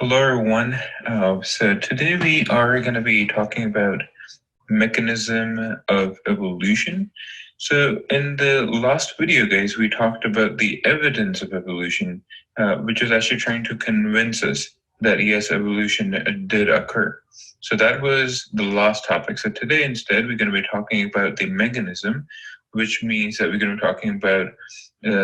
Hello, everyone. So today we are going to be talking about mechanism of evolution. So in the last video, guys, we talked about the evidence of evolution, which was actually trying to convince us that yes, evolution did occur. So that was the last topic. So today, instead, we're going to be talking about the mechanism, which means that we're going to be talking about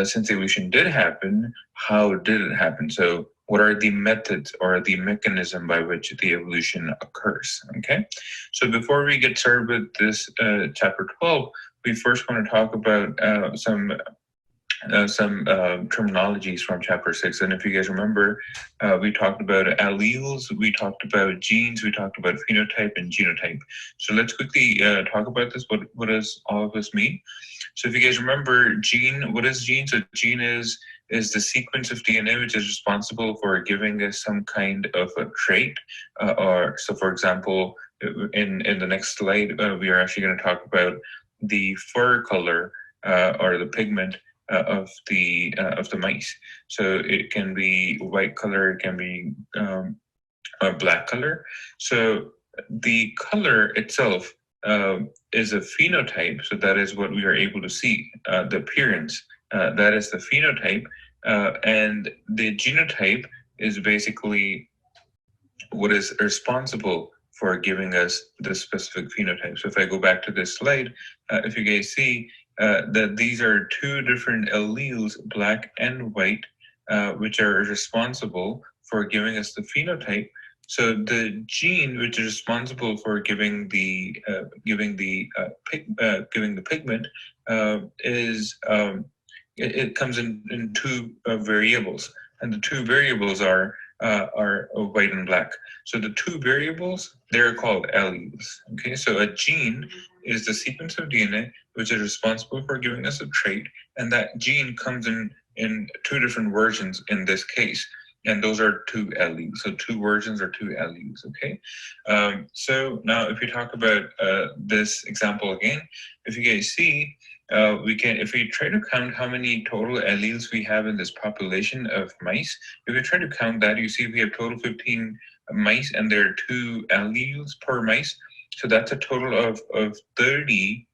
since evolution did happen, how did it happen? So what are the methods or the mechanism by which the evolution occurs? Okay. So before we get started with this chapter 12, we first want to talk about some terminologies from chapter 6. And if you guys remember, we talked about alleles, we talked about genes, we talked about phenotype and genotype. So let's quickly talk about this. What does all of this mean? So if you guys remember gene, what is gene? So gene is the sequence of DNA which is responsible for giving us some kind of a trait. Or so, for example, in the next slide, we are actually going to talk about the fur color or the pigment of the mice. So it can be white color, it can be a black color. So the color itself is a phenotype. So that is what we are able to see. The appearance, that is the phenotype, and the genotype is basically what is responsible for giving us the specific phenotype. So if I go back to this slide, if you guys see that these are two different alleles, black and white, which are responsible for giving us the phenotype. So the gene which is responsible for giving the pigment is it comes in two variables, and the two variables are white and black. So the two variables, they're called alleles. Okay, so a gene is the sequence of DNA which is responsible for giving us a trait, and that gene comes in two different versions in this case, and those are two alleles. So two versions are two alleles. Okay, so now if we talk about this example again, if you guys see, if we try to count how many total alleles we have in this population of mice, if we try to count that, you see we have total 15 mice, and there are two alleles per mice. So that's a total of 30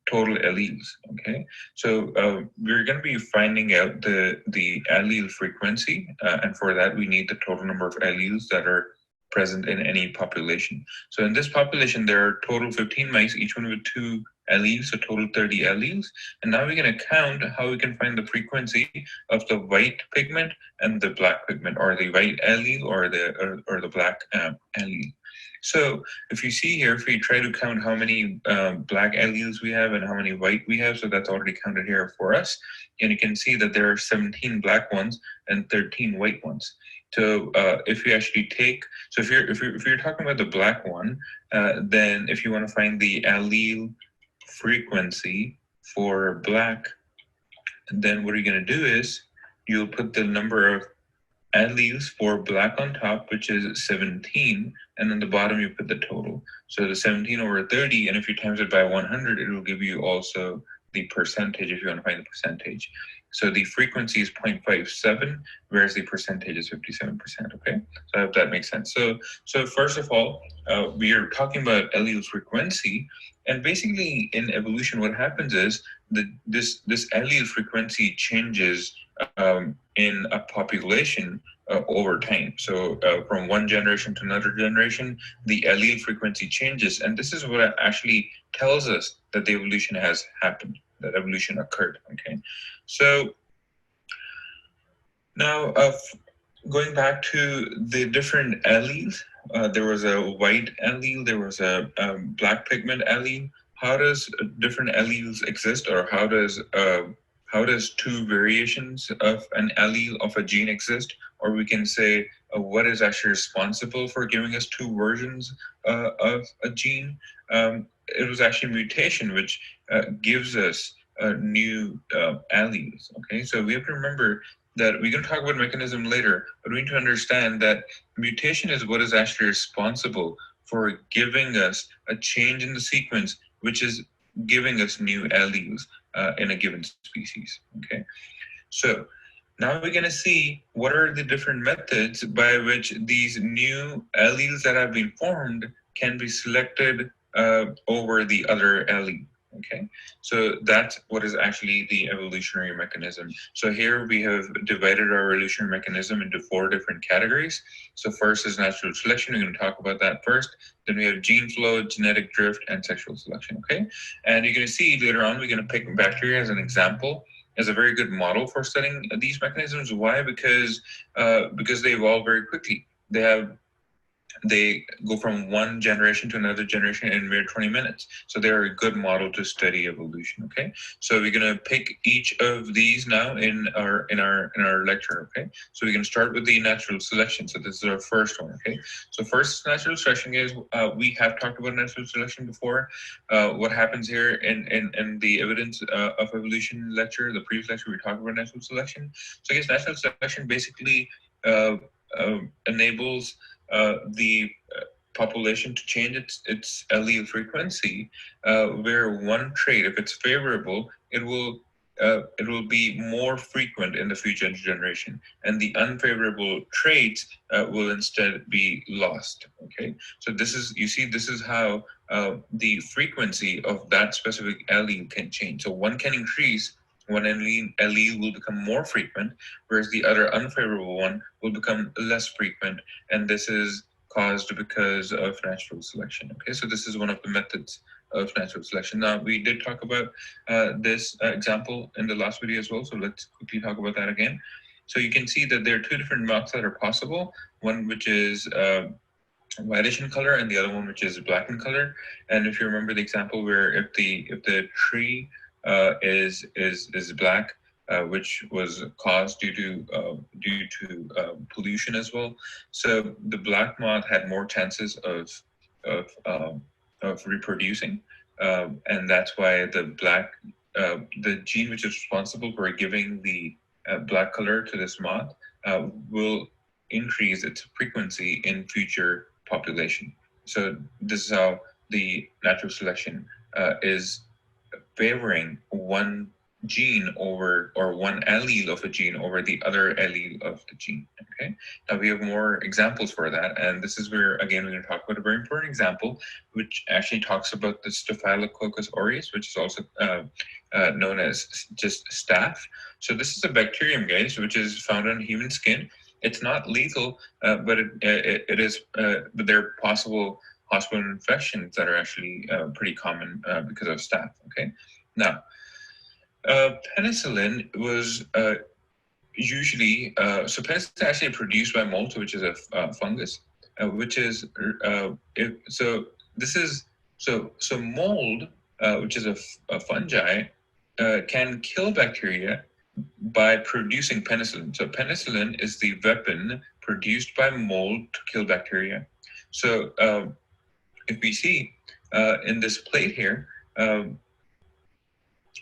total alleles. Okay, so we're going to be finding out the allele frequency, and for that we need the total number of alleles that are present in any population. So in this population, there are total 15 mice, each one with two alleles, so total 30 alleles. And now we're going to count how we can find the frequency of the white pigment and the black pigment, or the white allele or the black allele. So if you see here, if we try to count how many black alleles we have and how many white we have, so that's already counted here for us. And you can see that there are 17 black ones and 13 white ones. So if you actually take, so if you're talking about the black one, then if you want to find the allele frequency for black, then what you're going to do is you'll put the number of alleles for black on top, which is 17, and on the bottom you put the total. So the 17 over 30, and if you times it by 100, it will give you also the percentage if you want to find the percentage. So the frequency is 0.57, whereas the percentage is 57%. Okay, so I hope that makes sense. So first of all, we are talking about allele frequency, and basically in evolution, what happens is that this allele frequency changes in a population over time. So from one generation to another generation, the allele frequency changes, and this is what actually tells us that the evolution has happened, that evolution occurred. Okay, so now going back to the different alleles, there was a white allele, there was a black pigment allele. How does different alleles exist, or how does two variations of an allele of a gene exist? Or we can say what is actually responsible for giving us two versions of a gene? It was actually mutation which gives us new alleles. Okay, so we have to remember that we're going to talk about mechanism later, but we need to understand that mutation is what is actually responsible for giving us a change in the sequence, which is giving us new alleles in a given species. Okay, so Now we're going to see what are the different methods by which these new alleles that have been formed can be selected over the other allele. Okay, so that's what is actually the evolutionary mechanism. So here we have divided our evolutionary mechanism into 4 different categories. So first is natural selection. We're going to talk about that first. Then we have gene flow, genetic drift, and sexual selection. Okay, and you're going to see later on we're going to pick bacteria as an example, as a very good model for studying these mechanisms. Why? Because they evolve very quickly. They go from one generation to another generation in mere 20 minutes. So they're a good model to study evolution. Okay. So we're gonna pick each of these now in our lecture. Okay. So we're gonna start with the natural selection. So this is our first one. Okay. So first natural selection is we have talked about natural selection before. What happens here in the evidence of evolution lecture, the previous lecture, we talked about natural selection. So I guess natural selection basically enables the population to change its allele frequency, where one trait, if it's favorable, it will be more frequent in the future generation, and the unfavorable traits will instead be lost. Okay, so this is how the frequency of that specific allele can change. So one can increase. One allele will become more frequent, whereas the other unfavorable one will become less frequent, and this is caused because of natural selection. Okay, so this is one of the methods of natural selection. Now, we did talk about this example in the last video as well, so let's quickly talk about that again. So you can see that there are 2 different moths that are possible, one which is whitish in color and the other one which is black in color. And if you remember the example where if the tree is black, which was caused due to pollution as well. So the black moth had more chances of reproducing, and that's why the gene which is responsible for giving the black color to this moth will increase its frequency in future population. So this is how the natural selection is favoring one gene over, or one allele of a gene over the other allele of the gene. Okay, now we have more examples for that, and this is where again we're going to talk about a very important example which actually talks about the Staphylococcus aureus, which is also known as just staph. So this is a bacterium, guys, which is found on human skin. It's not lethal, but it is but there are possible hospital infections that are actually pretty common because of staph. Okay, now penicillin was usually so penicillin is actually produced by mold, which is a fungus, which is so mold, which is a fungi, can kill bacteria by producing penicillin. So penicillin is the weapon produced by mold to kill bacteria. So if we see in this plate here,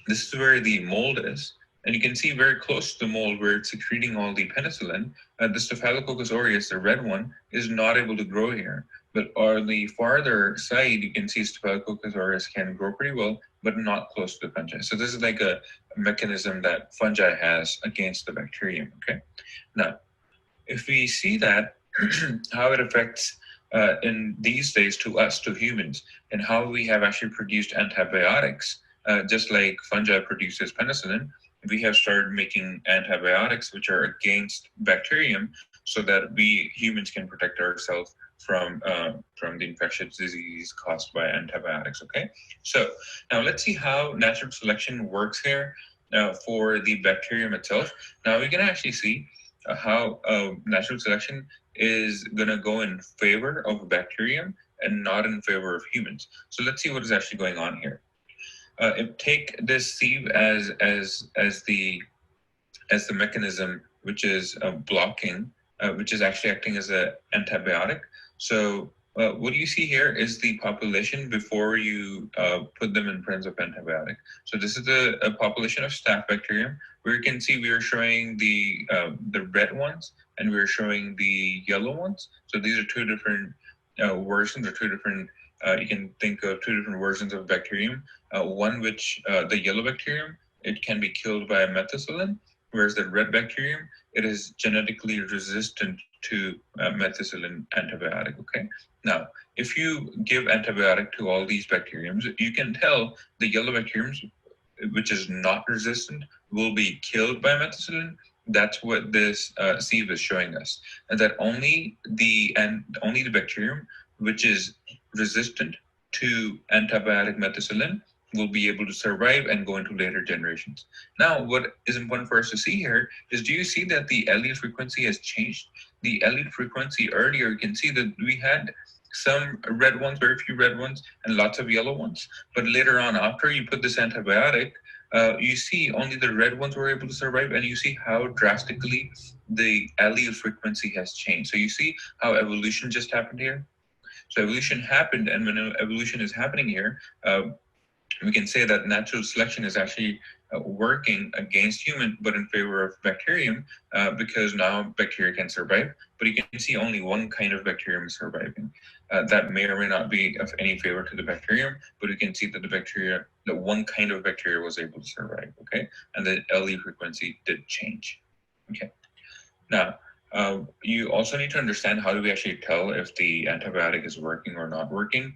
this is where the mold is. And you can see very close to the mold where it's secreting all the penicillin. The Staphylococcus aureus, the red one, is not able to grow here. But on the farther side, you can see Staphylococcus aureus can grow pretty well, but not close to the fungi. So this is like a mechanism that fungi has against the bacterium. Okay. Now, if we see that, how it affects in these days to us, to humans, and how we have actually produced antibiotics, just like fungi produces penicillin, we have started making antibiotics which are against bacterium, so that we humans can protect ourselves from the infectious disease caused by antibiotics. Okay, so now let's see how natural selection works here for the bacterium itself. Now we can actually see how natural selection is going to go in favor of bacterium and not in favor of humans. So let's see what is actually going on here. Take this sieve as the mechanism which is blocking, which is actually acting as an antibiotic. So what you see here is the population before you put them in presence of antibiotic. So this is a population of staph bacterium, where you can see we are showing the red ones and we're showing the yellow ones. So these are 2 different versions, or 2 different you can think of 2 different versions of bacterium. One which the yellow bacterium, it can be killed by methicillin, whereas the red bacterium, it is genetically resistant to methicillin antibiotic, okay? Now, if you give antibiotic to all these bacteriums, you can tell the yellow bacteriums, which is not resistant, will be killed by methicillin. That's what this sieve is showing us, and that only the bacterium which is resistant to antibiotic methicillin will be able to survive and go into later generations. Now, what is important for us to see here is, do you see that the allele frequency has changed? The allele frequency earlier, you can see that we had some red ones, very few red ones, and lots of yellow ones. But later on, after you put this antibiotic, you see only the red ones were able to survive, and you see how drastically the allele frequency has changed. So you see how evolution just happened here. So evolution happened, and when evolution is happening here, we can say that natural selection is actually working against human, but in favor of bacterium, because now bacteria can survive. But you can see only one kind of bacterium is surviving. That may or may not be of any favor to the bacterium, but you can see that the one kind of bacteria was able to survive, okay? And the allele frequency did change, okay? Now, you also need to understand, how do we actually tell if the antibiotic is working or not working?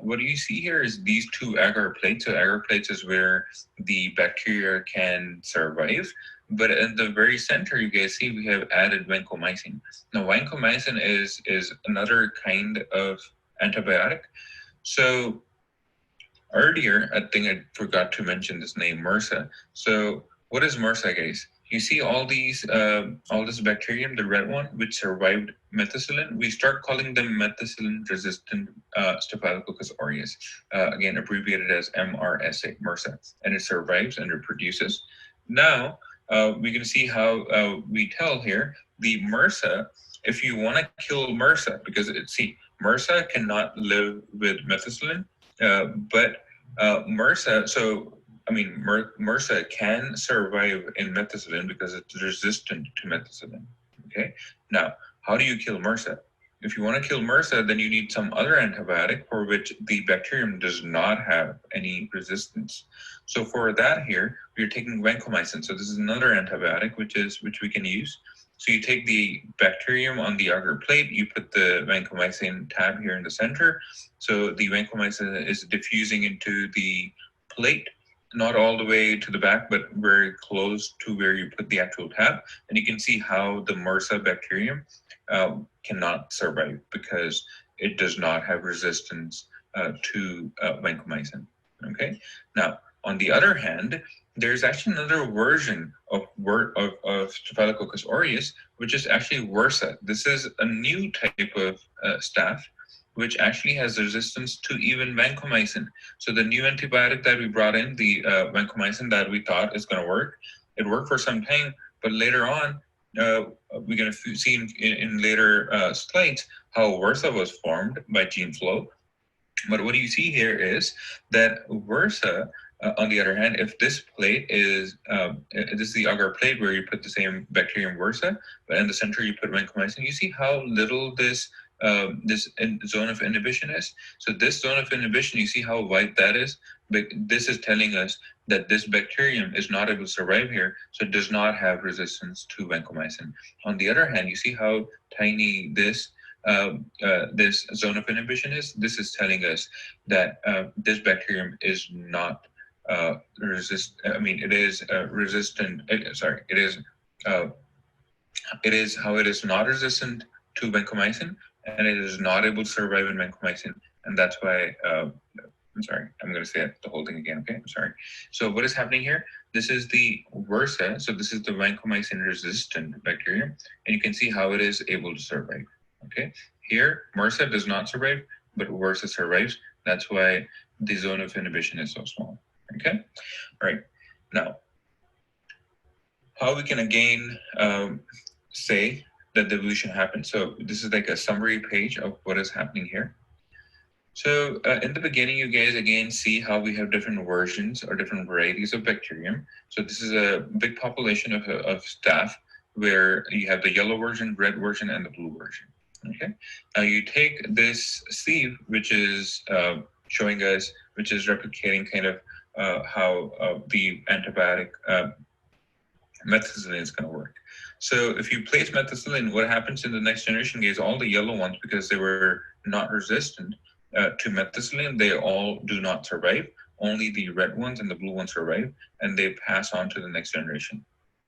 What you see here is these two agar plates. So agar plates is where the bacteria can survive. But in the very center, you guys see we have added vancomycin. Now, vancomycin is another kind of antibiotic. So earlier, I think I forgot to mention this name, MRSA. So what is MRSA, guys? You see all this bacterium, the red one, which survived methicillin. We start calling them methicillin-resistant Staphylococcus aureus, again abbreviated as MRSA, MRSA, and it survives and reproduces. Now we can see how we tell here the MRSA. If you want to kill MRSA, because MRSA cannot live with methicillin, but MRSA. So MRSA can survive in methicillin because it's resistant to methicillin. Okay. Now, how do you kill MRSA? If you want to kill MRSA, then you need some other antibiotic for which the bacterium does not have any resistance. So for that here, we're taking vancomycin. So this is another antibiotic which we can use. So you take the bacterium on the agar plate, you put the vancomycin tab here in the center. So the vancomycin is diffusing into the plate, not all the way to the back, but very close to where you put the actual tab. And you can see how the MRSA bacterium cannot survive because it does not have resistance to vancomycin. Okay. Now, on the other hand, there's actually another version of Staphylococcus aureus, which is actually Versa. This is a new type of staph, which actually has resistance to even vancomycin. So the new antibiotic that we brought in, the vancomycin that we thought is going to work, it worked for some time, but later on, we're going to see in later slides how Versa was formed by gene flow. But what you see here is that Versa, on the other hand, if this plate is, this is the agar plate where you put the same bacterium Versa, but in the center you put vancomycin, you see how little this zone of inhibition is. So this zone of inhibition, you see how wide that is? But this is telling us that this bacterium is not able to survive here, so it does not have resistance to vancomycin. On the other hand, you see how tiny this zone of inhibition is. This is telling us that this bacterium is not it is resistant. It is how it is not resistant to vancomycin, and it is not able to survive in vancomycin, and that's why. I'm sorry, I'm going to say the whole thing again, okay? I'm sorry. So what is happening here? This is the Versa, so this is the vancomycin-resistant bacterium, and you can see how it is able to survive, okay? Here, MRSA does not survive, but Versa survives. That's why the zone of inhibition is so small, okay? All right, now, how we can again say that the evolution happened. So this is like a summary page of what is happening here. So in the beginning, you guys again see how we have different versions or different varieties of bacterium. So this is a big population of staph where you have the yellow version, red version, and the blue version. Okay. Now you take this sieve, which is showing us, which is replicating kind of how the antibiotic methicillin is going to work. So if you place methicillin, what happens in the next generation is all the yellow ones, because they were not resistant to methicillin, they all do not survive. Only the red ones and the blue ones survive, and they pass on to the next generation.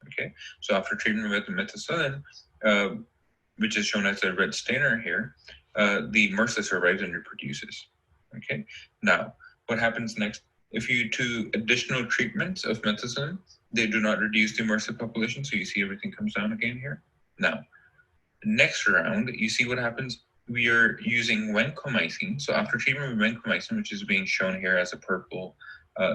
Okay, so after treatment with methicillin, which is shown as the red stainer here, the MRSA survives and reproduces. Okay, now what happens next? If you do additional treatments of methicillin, they do not reduce the MRSA population, so you see everything comes down again here. Now, next round, you see what happens. We are using vancomycin. So after treatment with vancomycin, which is being shown here as a purple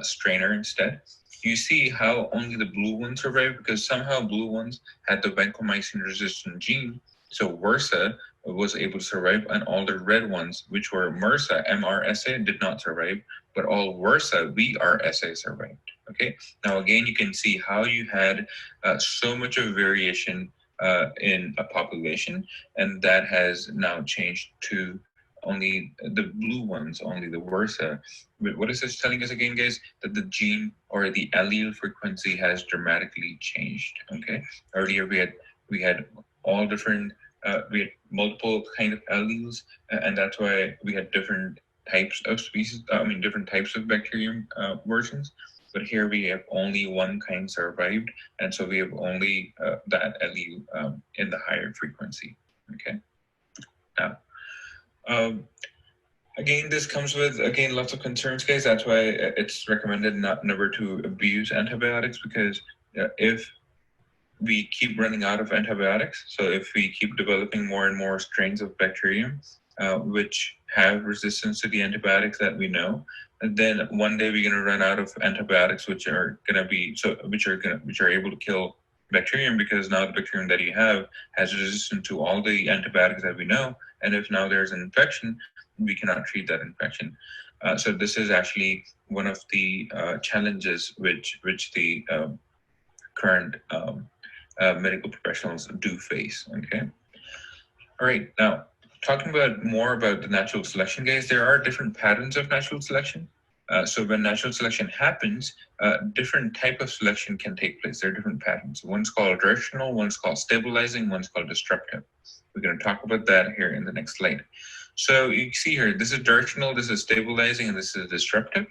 strainer instead, you see how only the blue ones survive, because somehow blue ones had the vancomycin resistant gene. So MRSA was able to survive, and all the red ones, which were MRSA, MRSA, did not survive, but all VRSA, VRSA, survived. Okay. Now again, you can see how you had so much of variation in a population, and that has now changed to only the blue ones, only the VRSA. But what is this telling us again, guys? That the gene or the allele frequency has dramatically changed. Okay. Earlier we had all different. We had multiple kind of alleles, and that's why we had different types of species. Different types of bacterium versions. But here we have only one kind survived, and so we have only that allele in the higher frequency. Okay. Now, again, this comes with lots of concerns, guys. That's why it's recommended never to abuse antibiotics, because if we keep running out of antibiotics, so if we keep developing more and more strains of bacterium which have resistance to the antibiotics that we know, and then one day we're going to run out of antibiotics which are able to kill bacterium, because now the bacterium that you have has resistance to all the antibiotics that we know, and if now there's an infection, we cannot treat that infection. So this is actually one of the challenges which the current medical professionals do face. Okay. All right. Now, talking more about the natural selection, guys, there are different patterns of natural selection. So when natural selection happens, different type of selection can take place. There are different patterns. One's called directional, one's called stabilizing, one's called disruptive. We're going to talk about that here in the next slide. So you see here, this is directional, this is stabilizing, and this is disruptive.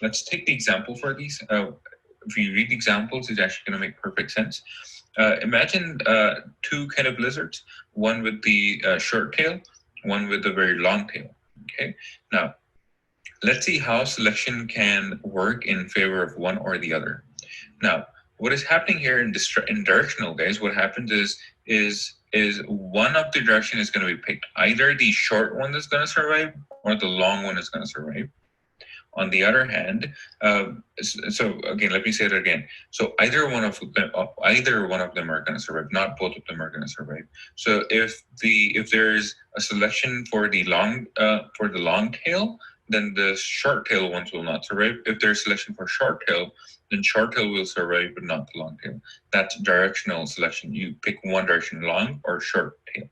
Let's take the example for these. If you read the examples, it's actually going to make perfect sense. Imagine two kind of lizards, one with the short tail, one with a very long tail. Okay. Now, let's see how selection can work in favor of one or the other. Now, what is happening here in directional, guys? What happens is one of the direction is going to be picked. Either the short one is going to survive, or the long one is going to survive. On the other hand, so again, let me say it again. So either one of them are going to survive. Not both of them are going to survive. So if there's a selection for the long tail, then the short tail ones will not survive. If there's selection for short tail, then short tail will survive, but not the long tail. That's directional selection. You pick one direction, long or short tail.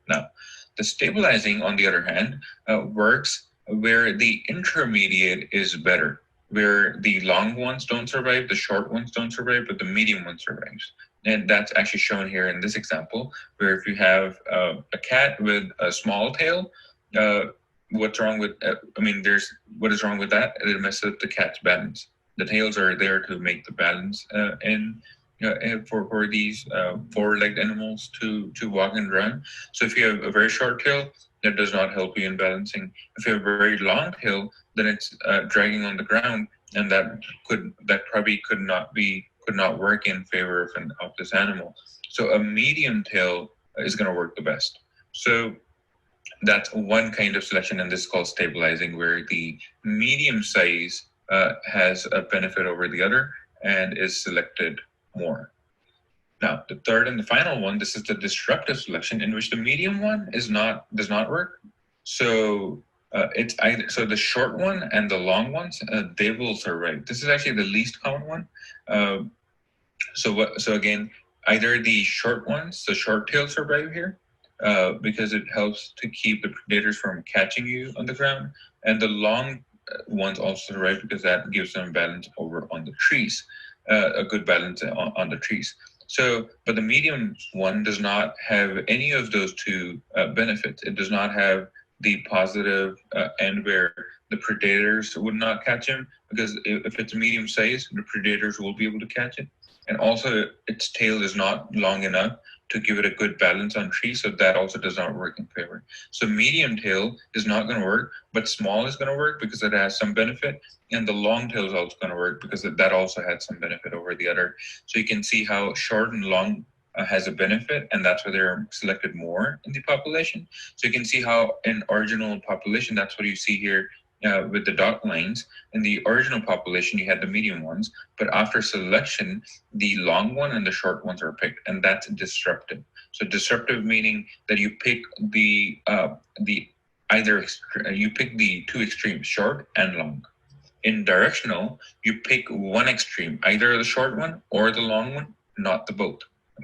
Now, the stabilizing, on the other hand, works where the intermediate is better, where the long ones don't survive, the short ones don't survive, but the medium one survives. And that's actually shown here in this example, where if you have a cat with a small tail, what's wrong with? What is wrong with that? It messes up the cat's balance. The tails are there to make the balance for these four-legged animals to walk and run. So if you have a very short tail, that does not help you in balancing. If you have a very long tail, then it's dragging on the ground, and that probably could not work in favor of this animal. So a medium tail is going to work the best. So that's one kind of selection, and this is called stabilizing, where the medium size has a benefit over the other and is selected more. Now, the third and the final one, this is the disruptive selection, in which the medium one does not work. So it's either the short one and the long ones, they will survive. This is actually the least common one. So again, either the short ones, the short tail, survive here because it helps to keep the predators from catching you on the ground, and the long ones also survive because that gives them balance over on the trees. A good balance on the trees. So, but the medium one does not have any of those two benefits. It does not have the positive end where the predators would not catch him, because if it's medium size, the predators will be able to catch it. And also, its tail is not long enough to give it a good balance on trees, so that also does not work in favor. So medium tail is not going to work, but small is going to work because it has some benefit, and the long tail is also going to work because that also had some benefit over the other. So you can see how short and long has a benefit, and that's why they're selected more in the population. So you can see how in original population, that's what you see here with the dot lines. In the original population, you had the medium ones, but after selection, the long one and the short ones are picked, and that's disruptive. So disruptive meaning that you pick the you pick the two extremes, short and long. In directional, you pick one extreme, either the short one or the long one, not the both.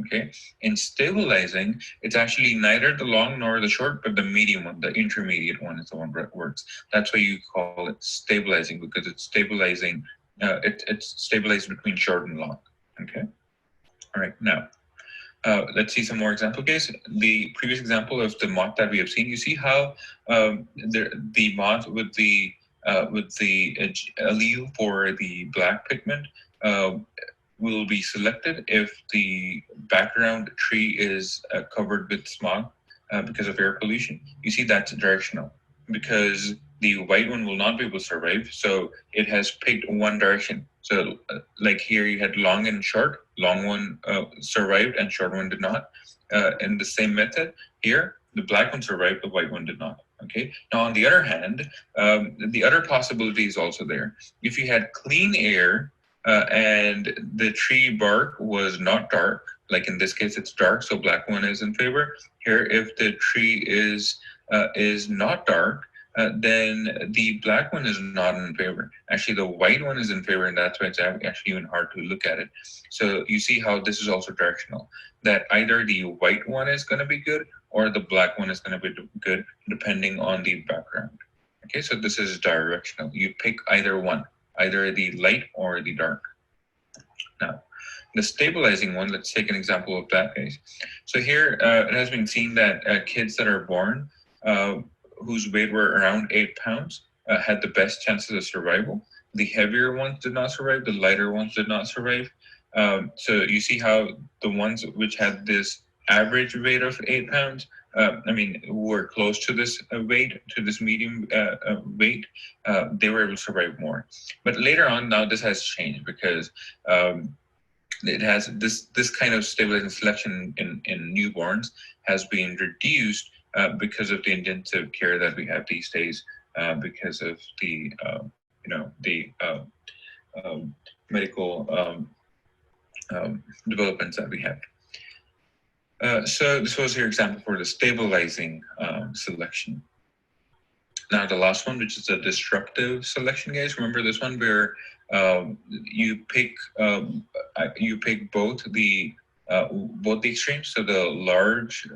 Okay. In stabilizing, it's actually neither the long nor the short, but the medium one, the intermediate one is the one that works. That's why you call it stabilizing, because it's stabilizing. It's stabilized between short and long. Okay. All right. Now, let's see some more example case. The previous example of the moth that we have seen, you see how the moth with the allele for the black pigment will be selected if the background tree is covered with smog because of air pollution. You see that's directional, because the white one will not be able to survive, so it has picked one direction. So like here you had long and short, long one survived and short one did not. In the same method here, the black one survived, the white one did not. Okay. Now on the other hand, the other possibility is also there. If you had clean air and the tree bark was not dark, like in this case it's dark, so black one is in favor. Here, if the tree is not dark, then the black one is not in favor. Actually, the white one is in favor, and that's why it's actually even hard to look at it. So you see how this is also directional, that either the white one is going to be good or the black one is going to be good, depending on the background. Okay, so this is directional. You pick either one, either the light or the dark. Now, the stabilizing one, let's take an example of that case. So here it has been seen that kids that are born whose weight were around 8 pounds had the best chances of survival. The heavier ones did not survive, the lighter ones did not survive. So you see how the ones which had this average weight of 8 pounds, were close to this weight, to this medium weight, they were able to survive more. But later on, now this has changed because it has this kind of stabilizing selection in newborns has been reduced because of the intensive care that we have these days, because of the medical developments that we have. So this was your example for the stabilizing selection. Now the last one, which is a disruptive selection, guys. Remember this one where you pick both the extremes. So the large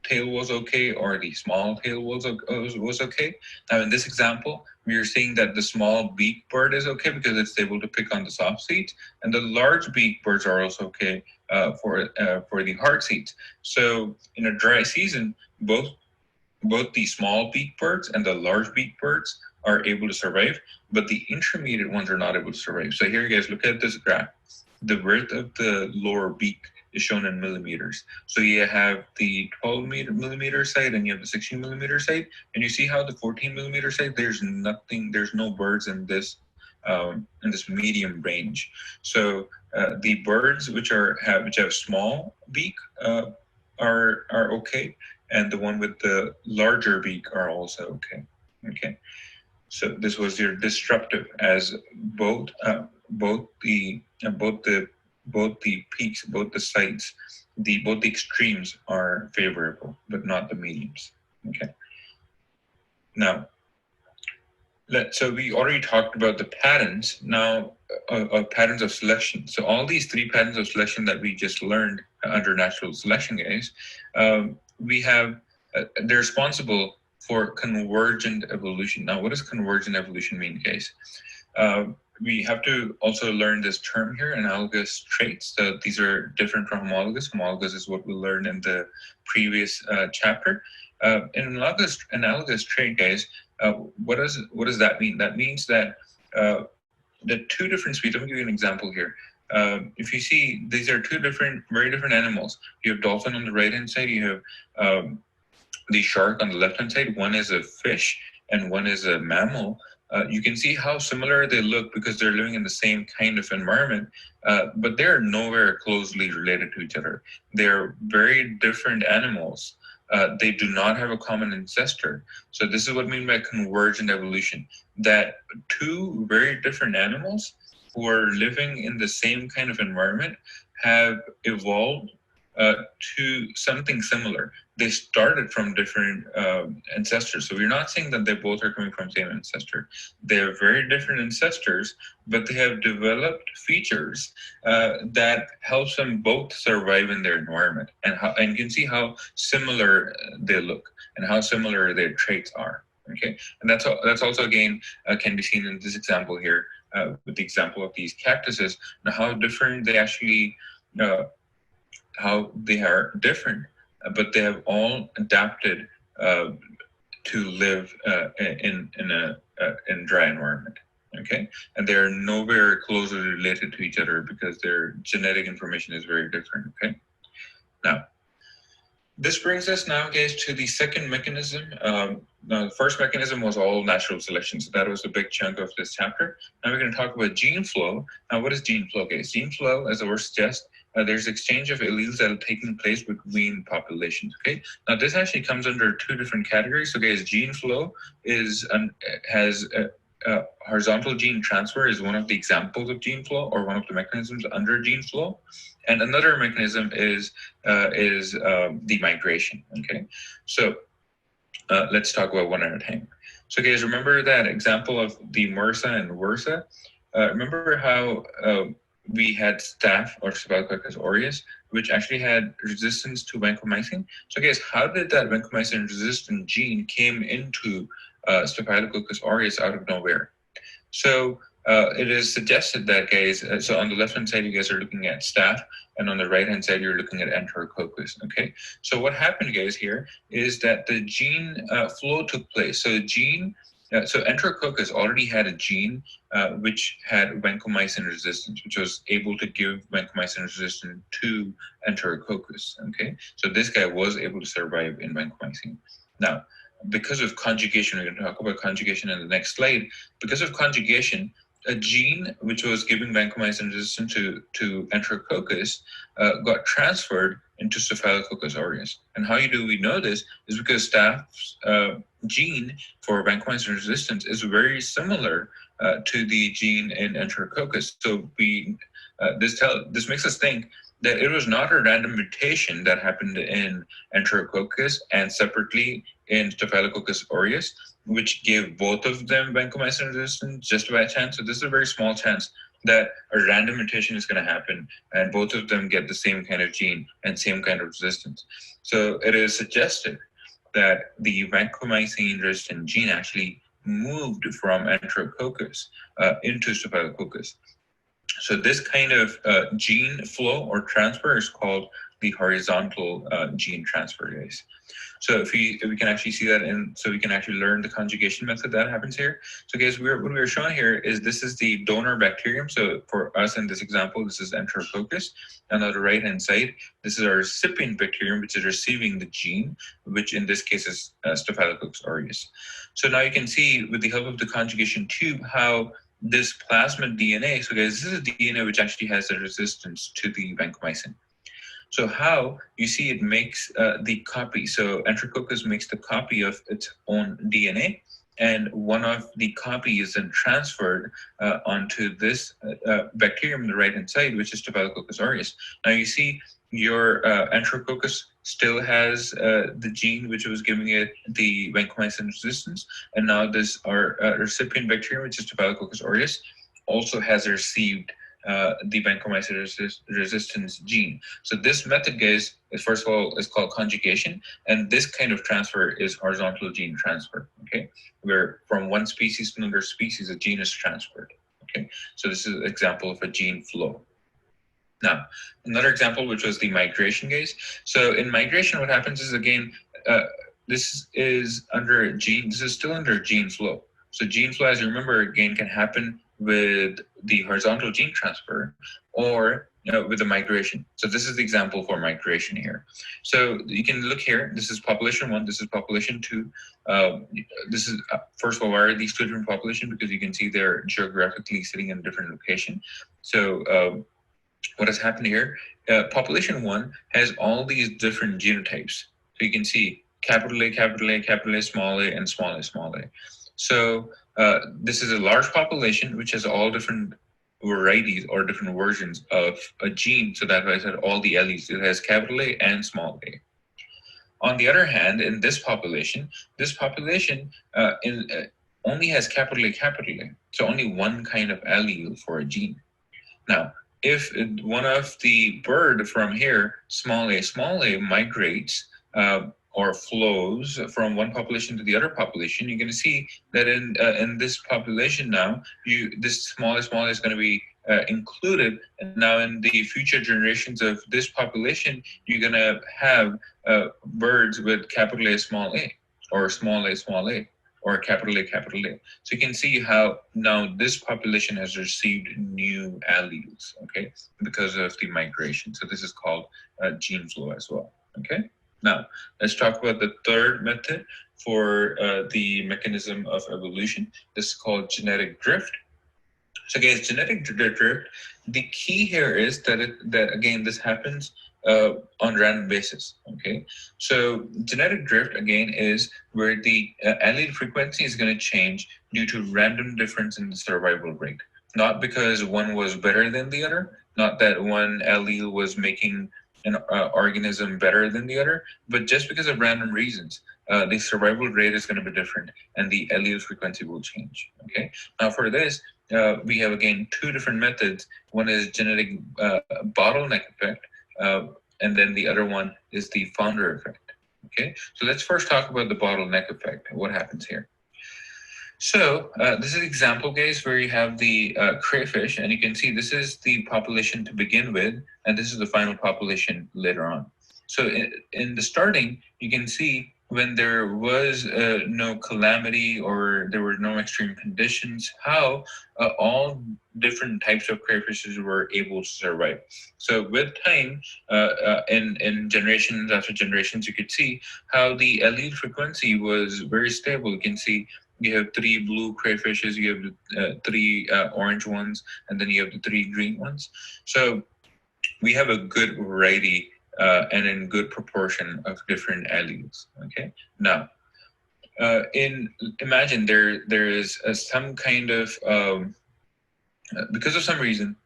tail was okay, or the small tail was okay. Now in this example, we are seeing that the small beak bird is okay because it's able to pick on the soft seeds, and the large beak birds are also okay for the hard seeds. So in a dry season, both the small beak birds and the large beak birds are able to survive, but the intermediate ones are not able to survive. So here, you guys, look at this graph. The width of the lower beak is shown in millimeters. So you have the 12 millimeter side and you have the 16 millimeter side, and you see how the 14 millimeter side, there's no birds in this medium range. So the birds which have small beak are okay, and the one with the larger beak are also okay. Okay, so this was your disruptive, as both the peaks, both the sides, both the extremes are favorable, but not the mediums. Okay. Now, so we already talked about the patterns now, patterns of selection. So all these 3 patterns of selection that we just learned under natural selection, guys, they're responsible for convergent evolution. Now, what does convergent evolution mean, guys? we have to also learn this term here, analogous traits. So these are different from homologous. Homologous is what we learned in the previous chapter. In analogous trait, guys, what does that mean? That means that the two different species. Let me give you an example here. If you see, these are two very different animals. You have dolphin on the right hand side. You have the shark on the left hand side. One is a fish and one is a mammal. You can see how similar they look because they're living in the same kind of environment, but they're nowhere closely related to each other. They're very different animals. They do not have a common ancestor. So this is what I mean by convergent evolution, that two very different animals who are living in the same kind of environment have evolved to something similar. They started from different ancestors. So we're not saying that they both are coming from the same ancestor. They're very different ancestors, but they have developed features that helps them both survive in their environment. And you can see how similar they look and how similar their traits are. Okay, and that's also again can be seen in this example here with the example of these cactuses and how different they actually how they are different, but they have all adapted to live in a dry environment. Okay, and they are nowhere closely related to each other because their genetic information is very different. Okay, now this brings us now, guys, to the second mechanism. Now, the first mechanism was all natural selection, so that was a big chunk of this chapter. Now we're going to talk about gene flow. Now, what is gene flow, guys? Gene flow, as the word suggests, there's exchange of alleles that are taking place between populations. Okay, now this actually comes under two different categories. So, guys, gene flow has horizontal gene transfer is one of the examples of gene flow, or one of the mechanisms under gene flow, and another mechanism is the migration. Okay, so let's talk about one at a time. So, guys, remember that example of the MRSA and WRSA? Remember how we had staph, or Staphylococcus aureus, which actually had resistance to vancomycin. So, guys, how did that vancomycin resistant gene came into Staphylococcus aureus out of nowhere? So it is suggested that, guys, so on the left hand side you guys are looking at staph, and on the right hand side you're looking at Enterococcus. Okay, so what happened, guys, here is that the gene flow took place. So so Enterococcus already had a gene which had vancomycin resistance, which was able to give vancomycin resistance to Enterococcus. Okay, so this guy was able to survive in vancomycin. Now, because of conjugation, we're going to talk about conjugation in the next slide. Because of conjugation, a gene which was giving vancomycin resistance to Enterococcus got transferred into Staphylococcus aureus. And how do we know this is because staph's gene for vancomycin resistance is very similar to the gene in Enterococcus. So this makes us think that it was not a random mutation that happened in Enterococcus and separately in Staphylococcus aureus, which gave both of them vancomycin resistance just by chance. So this is a very small chance that a random mutation is going to happen and both of them get the same kind of gene and same kind of resistance. So it is suggested that the vancomycin resistant gene actually moved from Enterococcus into Staphylococcus. So this kind of gene flow or transfer is called the horizontal gene transfer, guys. So if we can actually see that, and so we can actually learn the conjugation method that happens here. So, guys, what we're showing here is this is the donor bacterium. So for us in this example, this is Enterococcus, and on the right hand side, this is our recipient bacterium, which is receiving the gene, which in this case is Staphylococcus aureus. So now you can see with the help of the conjugation tube how this plasmid DNA, so guys, this is a DNA which actually has a resistance to the vancomycin. So how you see it makes the copy. So Enterococcus makes the copy of its own DNA, and one of the copy is then transferred onto this bacterium on the right hand side, which is Staphylococcus aureus. Now you see your Enterococcus still has the gene which was giving it the vancomycin resistance, and now this our recipient bacterium, which is Staphylococcus aureus, also has received the vancomycin resistance gene. So this method, guys, is first of all is called conjugation, and this kind of transfer is horizontal gene transfer. Okay, where from one species to another species, a gene is transferred. Okay, so this is an example of a gene flow. Now, another example, which was the migration case. So in migration, what happens is, again, this is under gene. This is still under gene flow. So gene flow, as you remember, again, can happen with the horizontal gene transfer or with the migration. So this is the example for migration here. So you can look here. This is population 1. This is population 2. This is, first of all, why are these two different populations? Because you can see they're geographically sitting in a different location. So what has happened here, population 1 has all these different genotypes. So you can see capital A, capital A, capital A, small a, and small a, small a. So this is a large population which has all different varieties or different versions of a gene. So that's why I said all the alleles. It has capital A and small a. On the other hand, in this population only has capital A, capital A. So only one kind of allele for a gene. Now, if one of the bird from here, small a, migrates or flows from one population to the other population, you're going to see that in this population now, this small a is going to be included. And now in the future generations of this population, you're going to have birds with capital A, small a, or small a, or capital A, capital A. So you can see how now this population has received new alleles, okay, because of the migration. So this is called gene flow as well, okay? Now, let's talk about the third method for the mechanism of evolution. This is called genetic drift. So again, genetic drift, the key here is that again, this happens on random basis, okay? So genetic drift, again, is where the allele frequency is going to change due to random difference in the survival rate. Not because one was better than the other, not that one allele was making an organism better than the other, but just because of random reasons. The survival rate is going to be different and the allele frequency will change, okay? Now for this, we have, again, two different methods. One is genetic bottleneck effect, and then the other one is the founder effect, okay? So let's first talk about the bottleneck effect, what happens here. So this is an example case where you have the crayfish, and you can see this is the population to begin with, and this is the final population later on. So in the starting, you can see when there was no calamity or there were no extreme conditions, how all different types of crayfishes were able to survive. So with time, in generations after generations, you could see how the allele frequency was very stable. You can see you have 3 blue crayfishes, you have 3 orange ones, and then you have the 3 green ones. So we have a good variety and in good proportion of different alleles. Okay. Now, imagine there is some kind of because of some reason,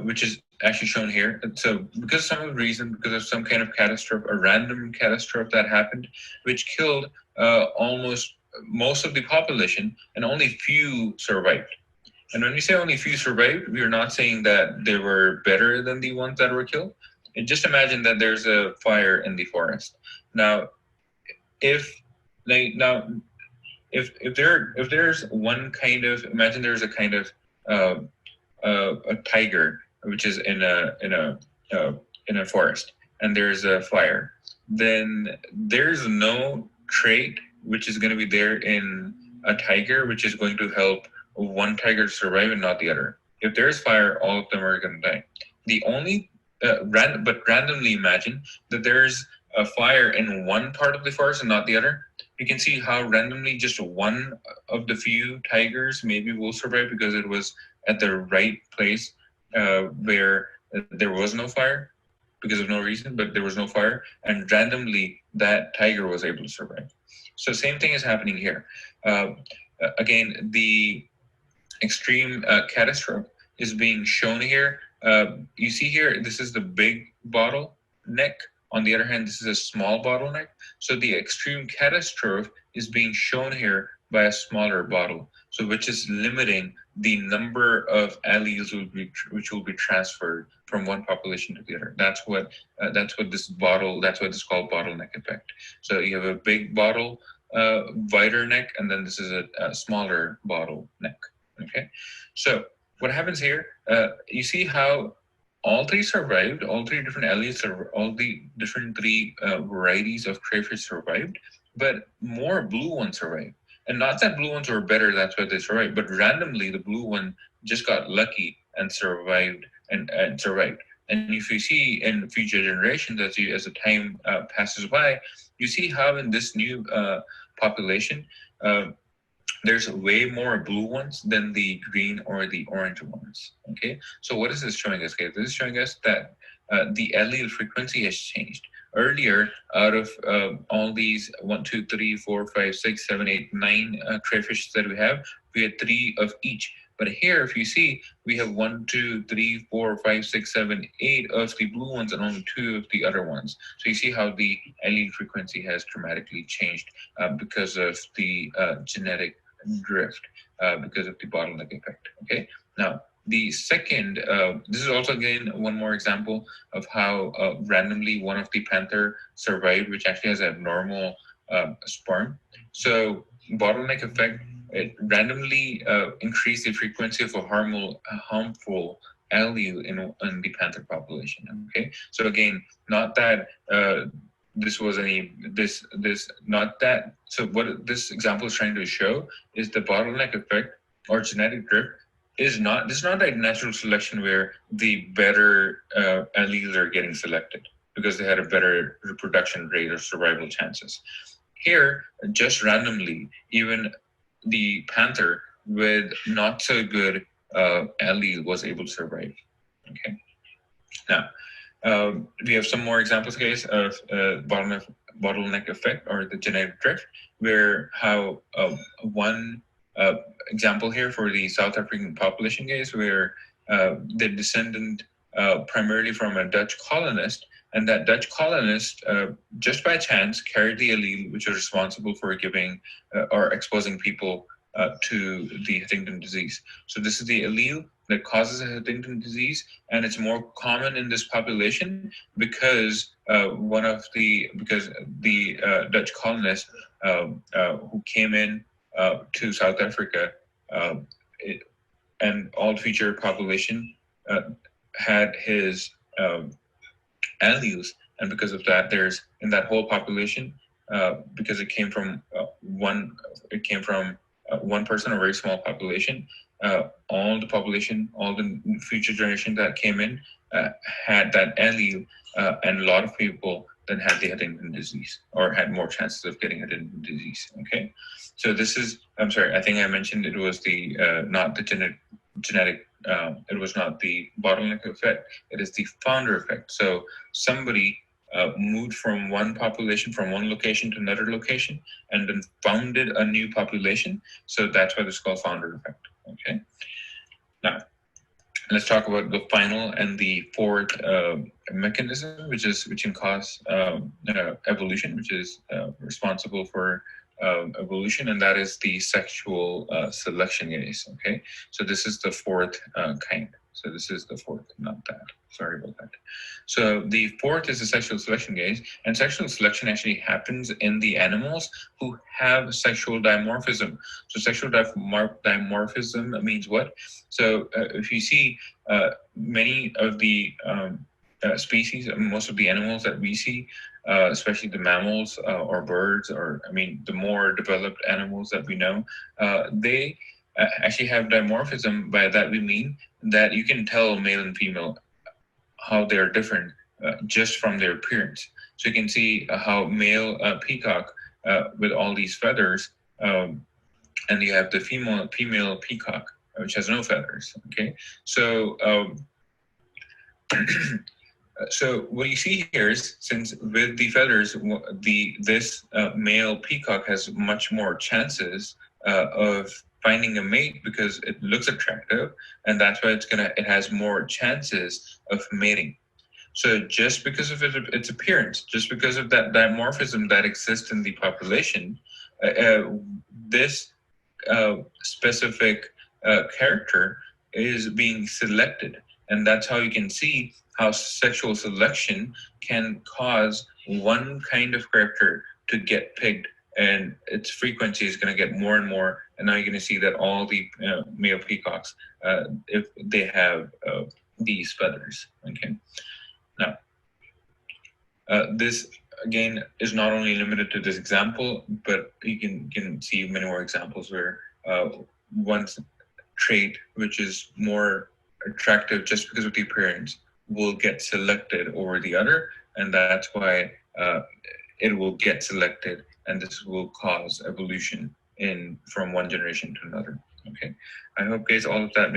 which is actually shown here. So because of some reason, because of some kind of catastrophe, a random catastrophe that happened, which killed almost most of the population, and only few survived. And when we say only few survived, we are not saying that they were better than the ones that were killed. And just imagine that there's a fire in the forest. Now, if there's one kind of, imagine there's a kind of a tiger which is in a forest, and there's a fire, then there's no trait which is going to be there in a tiger which is going to help one tiger survive and not the other. If there's fire, all of them are going to die. The only randomly imagine that there's a fire in one part of the forest and not the other. You can see how randomly just one of the few tigers maybe will survive because it was at the right place where there was no fire because of no reason, but there was no fire, and randomly that tiger was able to survive. So same thing is happening here. Again, the extreme catastrophe is being shown here. You see here, this is the big bottleneck. On the other hand, this is a small bottleneck. So the extreme catastrophe is being shown here by a smaller bottle, so which is limiting the number of alleles which will be transferred from one population to the other. That's what this is called bottleneck effect. So you have a big bottle, wider neck, and then this is a smaller bottleneck. Okay, so what happens here? You see how all three survived, all three different alleles, all the different three varieties of crayfish survived, but more blue ones survived. And not that blue ones were better, that's why they survived, but randomly the blue one just got lucky and survived and survived. And if you see in future generations, as the time passes by, you see how in this new population, uh, there's way more blue ones than the green or the orange ones. Okay, so what is this showing us, guys? This is showing us that the allele frequency has changed. Earlier, out of all these 1, 2, 3, 4, 5, 6, 7, 8, 9 crayfish that we had 3 of each. But here, if you see, we have 1, 2, 3, 4, 5, 6, 7, 8 of the blue ones and only 2 of the other ones. So you see how the allele frequency has dramatically changed because of the genetic drift because of the bottleneck effect. Okay, now the second, this is also again one more example of how randomly one of the panther survived, which actually has abnormal sperm. So bottleneck effect, it randomly increased the frequency of a harmful allele in the panther population. Okay, so again, not that this was any this not that. So what this example is trying to show is the bottleneck effect or genetic drift is not, this is not like natural selection where the better alleles are getting selected because they had a better reproduction rate or survival chances. Here, just randomly, even the panther with not so good allele was able to survive. Okay, now we have some more examples, guys, of bottleneck effect or the genetic drift, where how one example here for the South African population, guys, where the descendant primarily from a Dutch colonist, and that Dutch colonist just by chance carried the allele which is responsible for giving or exposing people to the Huntington disease. So this is the allele that causes a Huntington disease, and it's more common in this population because the Dutch colonists who came in to South Africa, and all future population had his alleles, and because of that, there's in that whole population, because it came from one person, a very small population. All the population, all the future generation that came in had that allele, and a lot of people then had the Huntington disease or had more chances of getting Huntington disease. Okay, so this is, I'm sorry, I think I mentioned it was the not the genetic. It was not the bottleneck effect. It is the founder effect. So somebody moved from one population, from one location to another location, and then founded a new population. So that's why it's called founder effect. Okay. Now, let's talk about the final and the fourth mechanism, which can cause evolution, which is responsible for evolution, and that is the sexual selection, guys. Okay, so this is the fourth kind. So this is the fourth, not that. Sorry about that. So the fourth is the sexual selection, guys, and sexual selection actually happens in the animals who have sexual dimorphism. So sexual dimorphism means what? So if you see many of the species, most of the animals that we see, especially the mammals or birds, or I mean the more developed animals that we know, they actually have dimorphism. By that we mean that you can tell male and female how they're different just from their appearance. So you can see how male peacock with all these feathers, and you have the female peacock which has no feathers. Okay, so so what you see here is, since with the feathers, this male peacock has much more chances of finding a mate because it looks attractive, and that's why it has more chances of mating. So just because of its appearance, just because of that dimorphism that exists in the population, this specific character is being selected, and that's how you can see how sexual selection can cause one kind of character to get picked and its frequency is going to get more and more. And now you're going to see that all the male peacocks, if they have these feathers. Okay. Now, this again is not only limited to this example, but you can see many more examples where one trait which is more attractive just because of the appearance will get selected over the other, and that's why it will get selected, and this will cause evolution in from one generation to another. Okay, I hope guys all of that